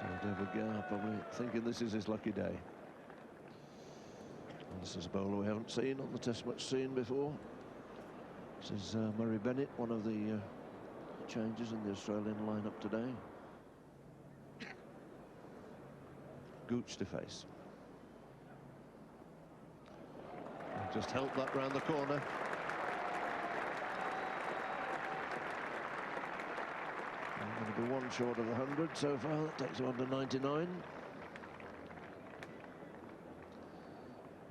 So David Gower probably thinking this is his lucky day. And this is a bowler we haven't seen on the Test match scene before. This is Murray Bennett, one of the changes in the Australian lineup today. Gooch to face. And just helped that round the corner. I'm going to be one short of the 100 so far. That takes him under 99.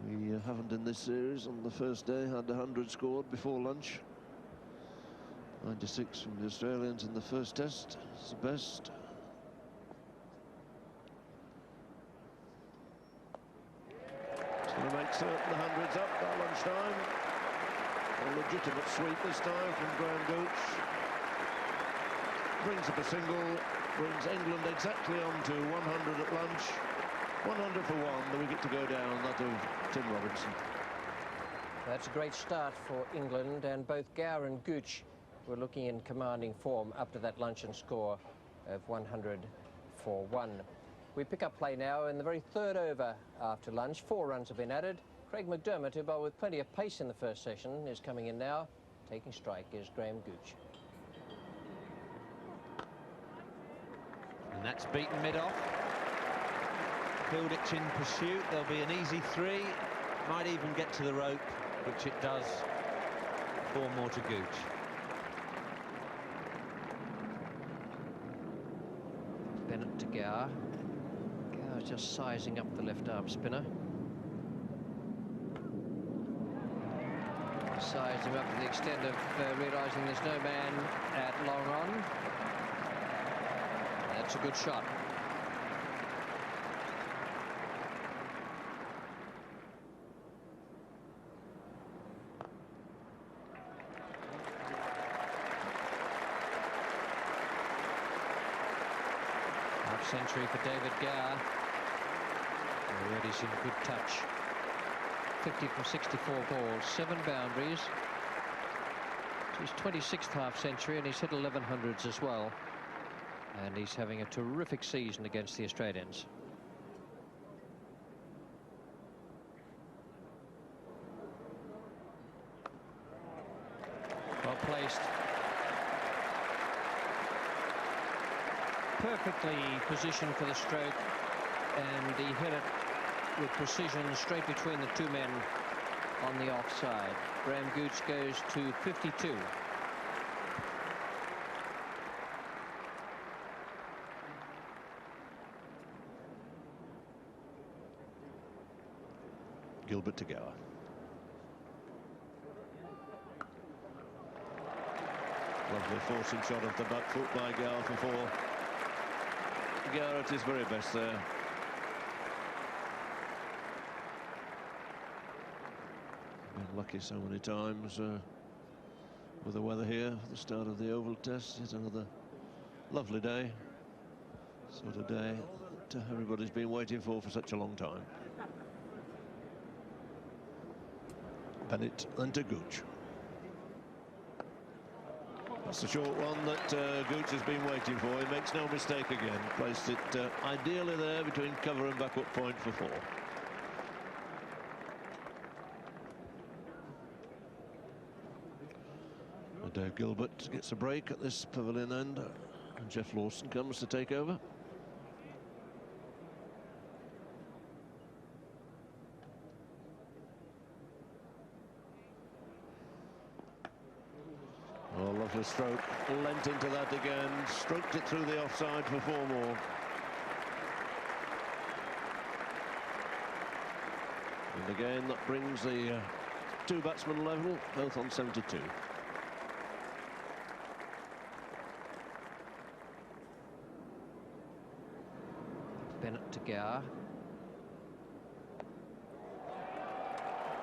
We haven't in this series on the first day had 100 scored before lunch. 96 from the Australians in the first test. It's the best. It's going to make certain the 100's up by lunchtime. A legitimate sweep this time from Graham Gooch. Brings up a single, brings England exactly on to 100 at lunch. 100 for one, the wicket to go down, that of Tim Robinson. That's a great start for England, and both Gower and Gooch were looking in commanding form up to that luncheon score of 100 for one. We pick up play now in the very third over after lunch. 4 runs have been added. Craig McDermott, who bowled with plenty of pace in the first session, is coming in now. Taking strike is Graham Gooch. And that's beaten mid-off. Hilditch in pursuit. There'll be an easy 3. Might even get to the rope, which it does. 4 more to Gooch. Bennett to Gower. Gower's just sizing up the left arm spinner. Sized him up to the extent of realising there's no man at long on. That's a good shot. Half-century for David Gower. Already some good touch. 50 from 64 balls, 7 boundaries. It's his 26th half-century, and he's hit 1100s as well. And he's having a terrific season against the Australians. Well placed. Perfectly positioned for the stroke, and he hit it with precision straight between the 2 men on the offside. Graham Gooch goes to 52. Gilbert to Gower. Lovely forcing shot of the back foot by Gower for 4. Gower at his very best there. Been lucky so many times with the weather here at the start of the Oval Test. It's another lovely day. Sort of day that everybody's been waiting for such a long time. Bennett and to Gooch. That's the short one that Gooch has been waiting for. He makes no mistake again. Placed it ideally there between cover and backward point for 4. And Dave Gilbert gets a break at this pavilion end, and Jeff Lawson comes to take over. Oh, lovely stroke, lent into that again, stroked it through the offside for 4 more. And again, that brings the 2 batsmen level, both on 72. Bennett to Gower.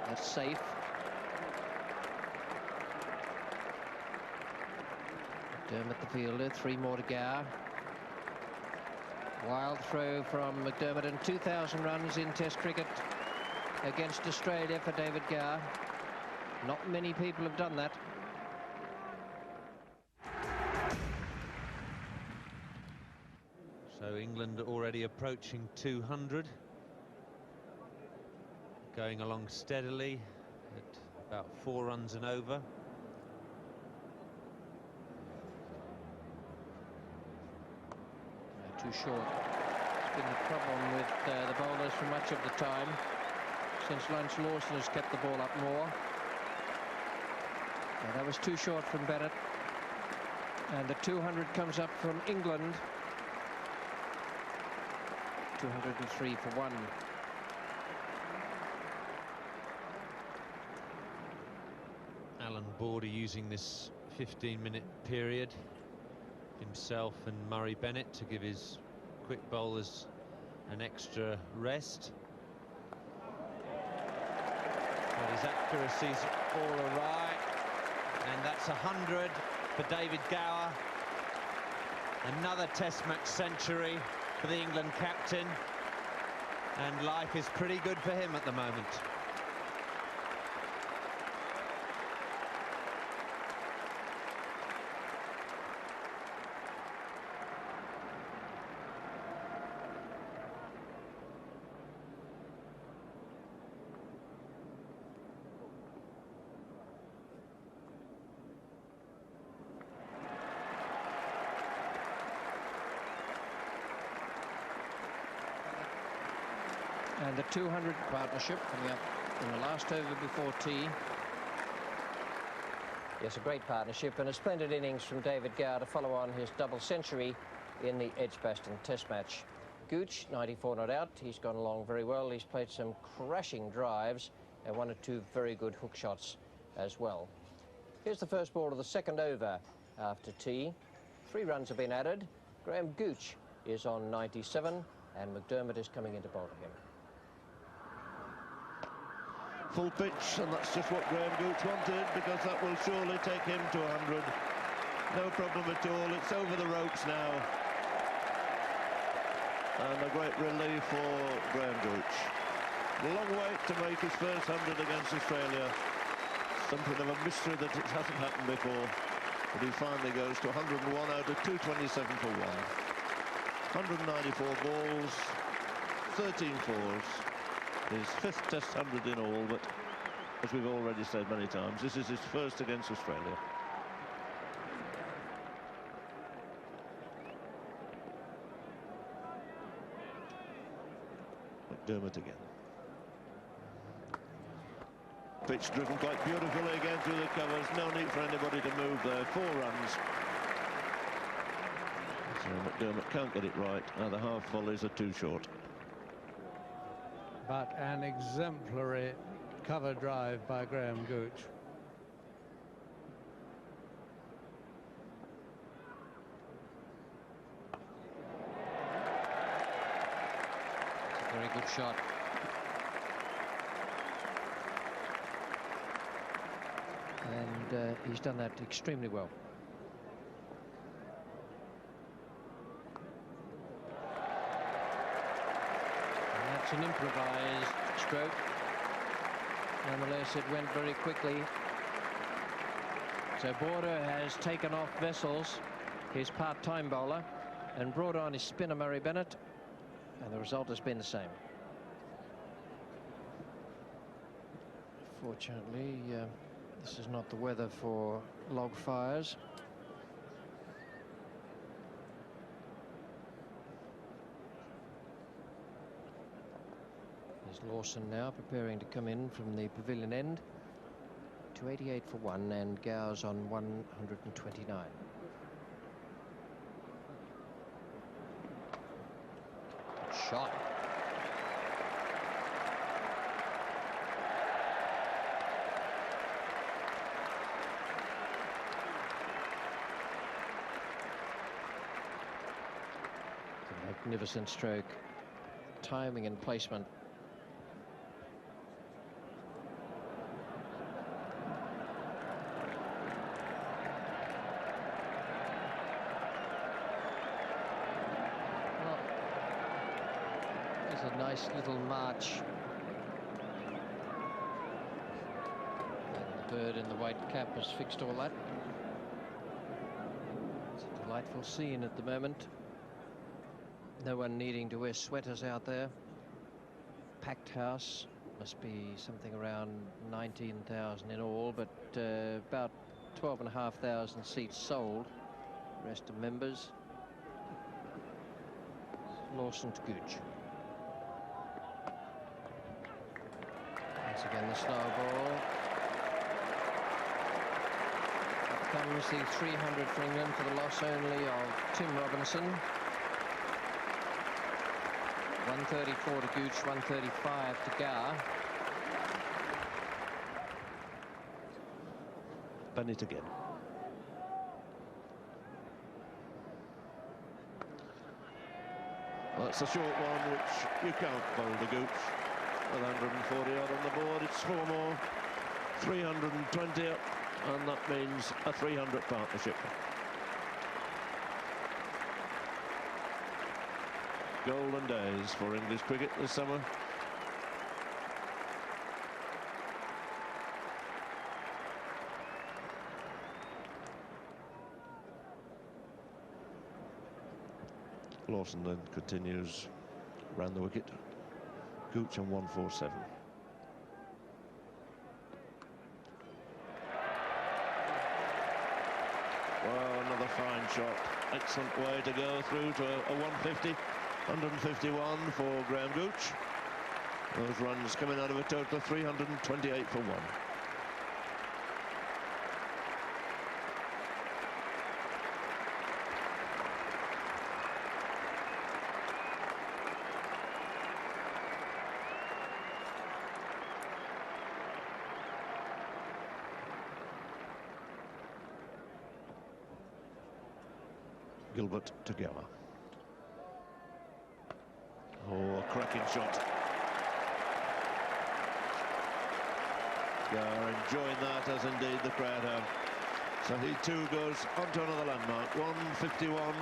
That's safe. McDermott the fielder, 3 more to Gower. Wild throw from McDermott, and 2,000 runs in Test cricket against Australia for David Gower. Not many people have done that. So England already approaching 200. Going along steadily at about 4 runs and over. Too short. It's been the problem with the bowlers for much of the time, since Lance Lawson has kept the ball up more. Now, that was too short from Bennett. And the 200 comes up from England. 203 for 1. Alan Border using this 15-minute period, himself and Murray Bennett, to give his quick bowlers an extra rest. But his accuracy's all awry, and that's 100 for David Gower. Another Test match century for the England captain, and life is pretty good for him at the moment. And the 200 partnership coming up in the last over before tea. Yes, a great partnership and a splendid innings from David Gower to follow on his double century in the Edgbaston Test match. Gooch, 94 not out. He's gone along very well. He's played some crashing drives and 1 or 2 very good hook shots as well. Here's the first ball of the second over after tea. 3 runs have been added. Graham Gooch is on 97 and McDermott is coming in to bowl to him. Full pitch, and that's just what Graham Gooch wanted, because that will surely take him to 100. No problem at all. It's over the ropes now. And a great relief for Graham Gooch. A long wait to make his first 100 against Australia. Something of a mystery that it hasn't happened before. But he finally goes to 101 out of 227 for 1. 194 balls, 13 fours. His 5th Test 100 in all, but as we've already said many times, this is his first against Australia. McDermott again. Pitch driven quite beautifully again through the covers. No need for anybody to move there. 4 runs. So McDermott can't get it right. The half volleys are too short. But an exemplary cover drive by Graham Gooch. It's a very good shot. And he's done that extremely well. It's an improvised stroke. Nonetheless, it went very quickly. So Border has taken off Vessels, his part-time bowler, and brought on his spinner Murray Bennett, and the result has been the same. Fortunately, this is not the weather for log fires. Lawson now preparing to come in from the pavilion end. 288 for 1, and Gower's on 129. Shot. A magnificent stroke. Timing and placement. A nice little march. And the bird in the white cap has fixed all that. It's a delightful scene at the moment. No one needing to wear sweaters out there. Packed house. Must be something around 19,000 in all, but about 12,500 seats sold. Rest of members. Lawson to Gooch. Once again, the slow ball. Up comes the 300 for England for the loss only of Tim Robinson. 134 to Gooch, 135 to Gower. Bennett again. Well, that's a short one which you can't bowl to Gooch. With 140 odd on the board, it's 4 more, 320 up, and that means a 300 partnership. Golden days for English cricket this summer. Lawson then continues round the wicket. Gooch on 147. Well, another fine shot. Excellent way to go through to a 150. 151 for Graham Gooch. Those runs coming out of a total of 328 for 1. Gilbert to Gower. Oh, a cracking shot. Gower enjoying that, as indeed the crowd have. So he too goes onto another landmark. 151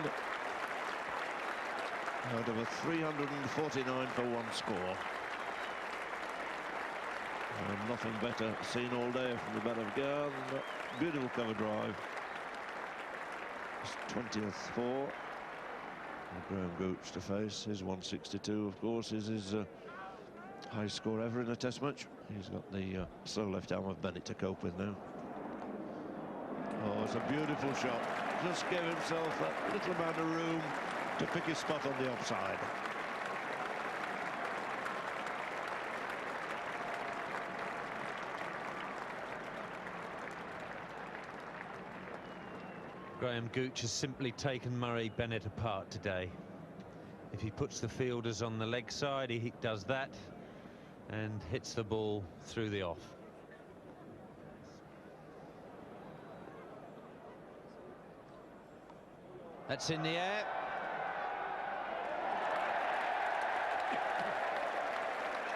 out of a 349 for 1 score. And nothing better seen all day from the bat of Gower than that beautiful cover drive. 20th for Graham Gooch to face. His 162, of course, is his highest score ever in a test match. He's got the slow left arm of Bennett to cope with now. Oh, it's a beautiful shot. Just gave himself that little amount of room to pick his spot on the offside. Graham Gooch has simply taken Murray Bennett apart today. If he puts the fielders on the leg side, he does that and hits the ball through the off. That's in the air.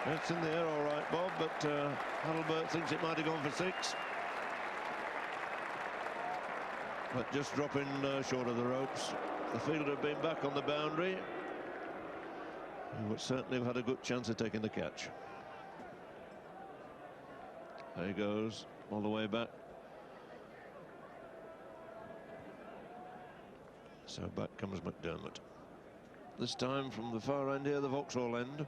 It's in the air all right, Bob, but Adelbert thinks it might have gone for 6. But just dropping short of the ropes. The fielder had been back on the boundary. He would certainly have had a good chance of taking the catch. There he goes, all the way back. So back comes McDermott. This time from the far end here, the Vauxhall end.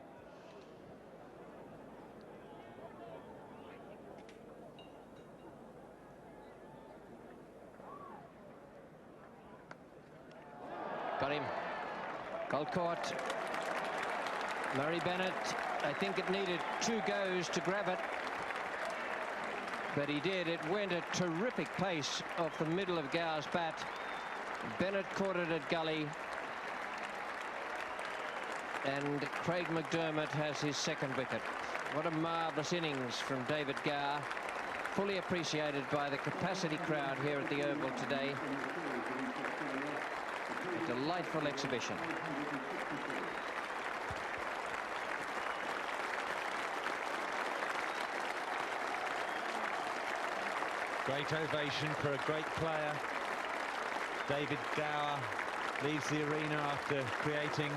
Got him. Well caught. Murray Bennett, I think it needed 2 goes to grab it. But he did. It went at terrific pace off the middle of Gower's bat. Bennett caught it at gully. And Craig McDermott has his 2nd wicket. What a marvellous innings from David Gower. Fully appreciated by the capacity crowd here at the Oval today. A delightful exhibition. Great ovation for a great player. David Gower leaves the arena after creating